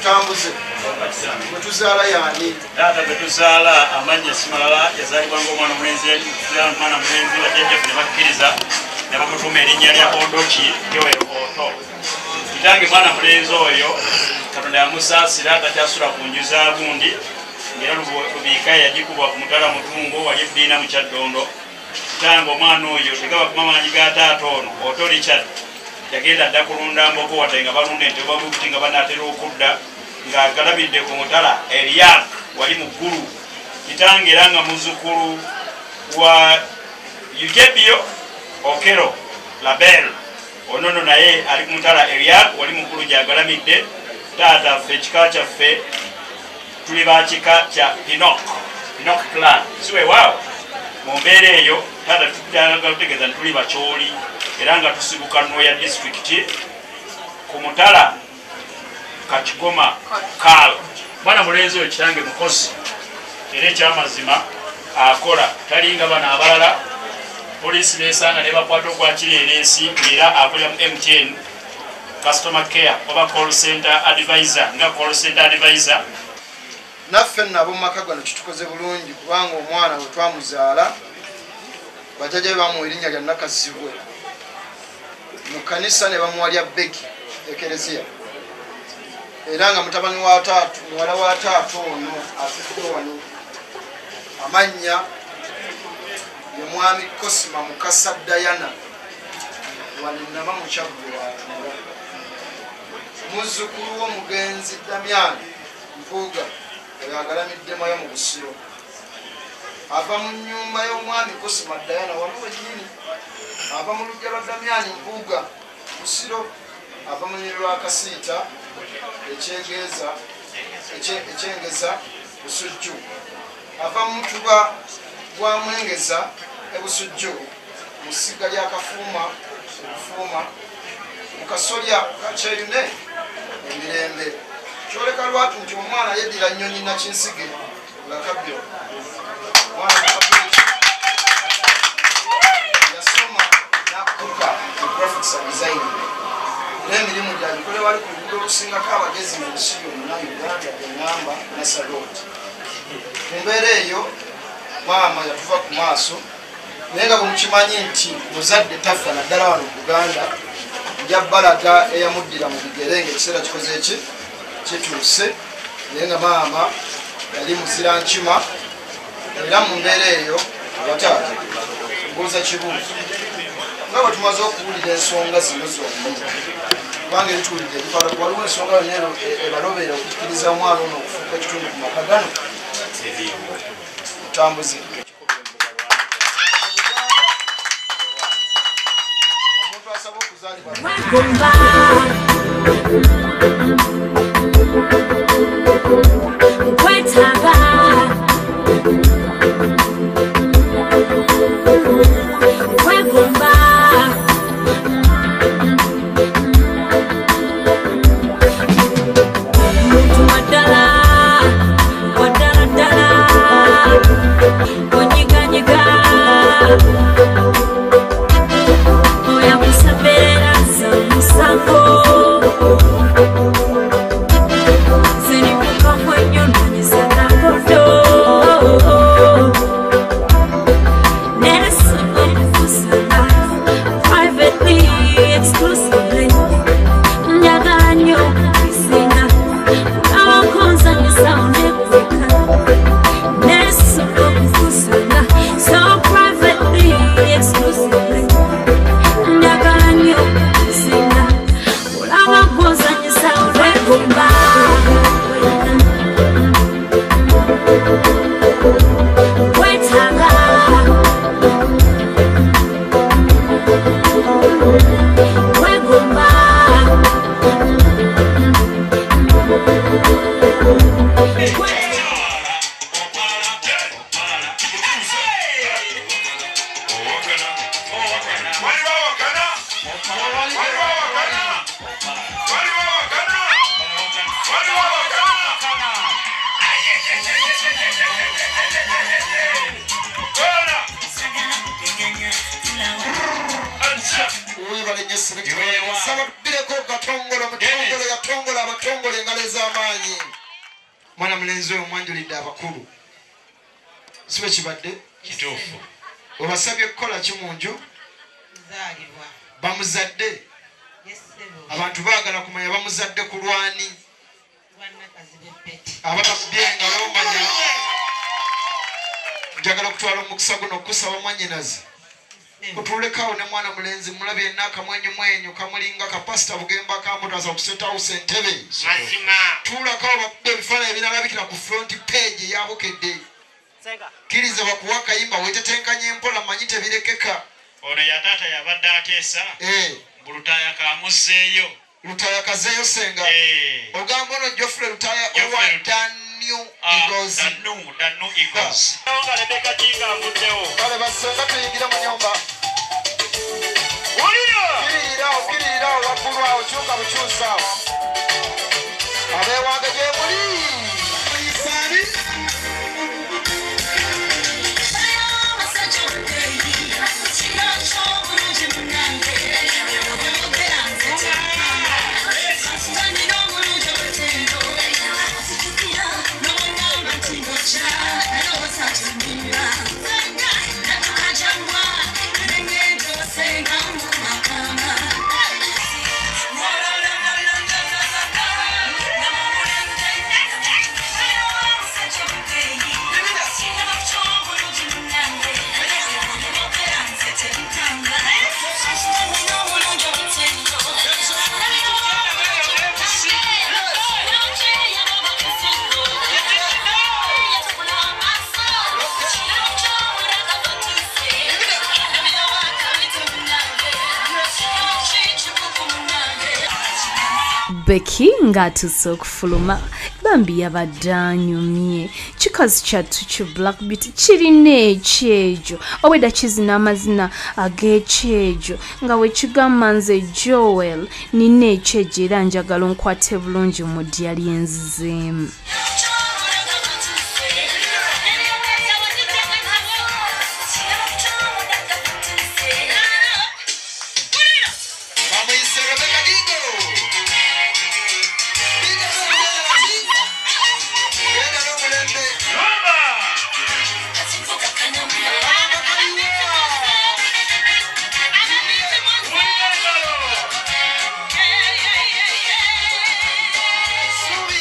tutambuze tuzaala yani taata betuzaala amanya simalala yazalibwanga omwana omulenzi mwana mulenzi bajjajjaffe ne bakkiriza ne bamutuma erinnya lya Ondoki Oto. Kitange mwana mulenzi oyo Katonda yamusaasira takyasula ku nju za gundi ngera Lubiika yagikuba ku mutala Mutungo wali Eddiina mu Kyaddondo. Kitange omwana oyo tegaba ku mamanyi ga taata ono Oto Richard yagenda adda kulunda mboko wadde nga balunda ente babuti nga banaatera okudda ng'agalabidde ku mutala Eriak wali mu ggulu. Kitange era nga muzzukulu wa Eugebio Okero Label onono naye ali ku mutala Eriak wali mu ggulu gy'agalamidde. Taata ffe ekika kyaffe tuli ba kika kya Pinok clan siweewaawo. Mu mbeera eyo taata tujagala kutegeeza nti tuli bakyoli era nga tusibuka Nnoya disitulikiti ku mutala Kachigoma Kaal. Mwana mulenzi oyo kitange mukozi era ekyamazima akola talinga bano abalala. Poliisi beesaana ne bakwata okwakira ereesi era akolera mu MTN customer care oba call center advisor nga call center advisor. Naffe nabo mu maka gano kitukoze bulungi kubanga omwana we twamuzaala bajjajja be bamuwa erinnya lya Nakazibwe mu kanisa ne bamuwalya Beki ekereziya era nga mutabani wa taatu muwala wa taatu ono afudde wano amannya ye mwami Kosima Mukasa Dayana walinama mu Kyaggwe muzzukulu w'omugenzi Damian Mpuuga agalamidde Moyo mu Busiro ava mu nnyumba y'omwami Kosima Dayana wano wennyini ava mu luggya lwa Damian Mpuuga Busiro ava mu nyiriro lwa Kasiita ekyengeza Busujju ava mu mutuba gwa Mwengeza Busujju mu ssiga lya Kafuuma Bufuuma mu kasolya ka Kyeyune Emirembe. Kyoleka lwatu nti omwana yeddira Nnyonyi Nakinsige Lakabbyo omwana Mukatoliki yasoma n'akuka graphics and design n'emirimu gyagikole wali ku luguudo olusingako abagezi mu nsi yonna Uganda Engamba ne Saloti. Mu mbeera eyo maama yatuva ku maaso naye nga bwe mukimanyi nti muzadde tafa naddala wano mu Buganda nja balaga eyamuddira mu bigere ng'ekiseera kikoze eki kituuse naye nga maama yali muzira nkima era mu mbeera eyo abataata mbuuza kibuuzo nga bwe tumaze okuwulira ensonga zino zonna kubanga ebituwulidde ebikwata waliwo ensonga yonna ebalobeera okukkiriza omwana ono okufuuka ekitundu ku maka gano mutambuze omuntu asaba okuzaalibwa Sababu bila koka tongolo mtongolo ya tongolo abatongolo ngale za manyi mwana mulenzi oyo mwanjulidde abakulu sibe kibadde kituufu obasabye kukola kimunju bamuzadde abantu baagala kumanya bamuzadde ku lwani abatakubye engalo omanya njagala okutwala omukisa guno okusaba mwannyinaze otulekawo ne mwana mulenzi mulabye enna akamwenyumwenyu kamulinga kapasita bugemba kamutaza okusetawo sentebe tuulakawo bakubba ebifaananyi ebinalabikira ku front page eyabukedde kkiriza bakuwa akayimba wetetenkanya empola manyi tebirekeka ono yataata yabadde ateesa bulutaya kamuzzeeyo lutaya kazeeyo senga ogamba ono Geoffrey lutaya owa Danu Eagles nga Rebecca Jinga avuddewo kale basenga tuyingira mu nyumba okirirawo waggulwawo kyuka bukyusaawo abeewange gye muli Becky ng'atuuse okufuluma bambi yabadde anyumye kikazi kyattu ki Black Beauty kirina ekyejo obwedda kizina amazina ag'ekyejo nga wekigamba nze Joel nina ekyejo era njagala onkwate bulungi mu ddya lyenzizeemu Subi,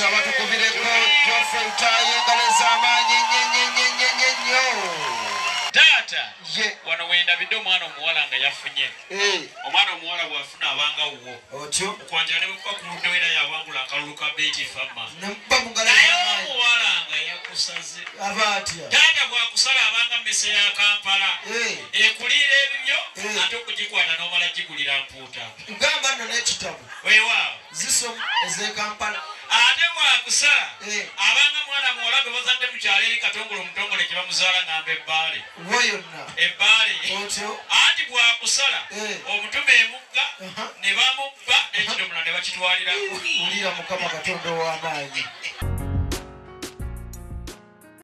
nsaba tukubireko Geoffrey Utayo engalo ez'amaanyi nnyo. Taata Ye. wano wendabidde omwana omuwala nga yafunye. Omwana omuwala bw'afuna abanga wuwo. Otyo. Okwanjala ne bwekuba ku ludda wera yawangula akalulu ka Betty Fama. Nemba mu ngalo Naye ez'amaanyi. omuwala nga yakusaze. Aba atya. Taata bw'akusala abanga mmese ya Kampala. Ekuliira ebibyo ate okugikwata n'omala gigulira mpuuta. Gamba nno n'ekitabo. Weewaawo. Zisoma ez'e Kampala. Ate bw'akusala abanga mwana muwala gwe bazadde mu kyalo eri Katongole omutongole kye bamuzaala ng'amba ebbaale. Wo yonna. Ebbaale. Otyo. Anti bw'akusala omutume emugga ne bamubba n'ekidomola ne bakitwalira. Ulira Mukama Katonda ow'amaanyi.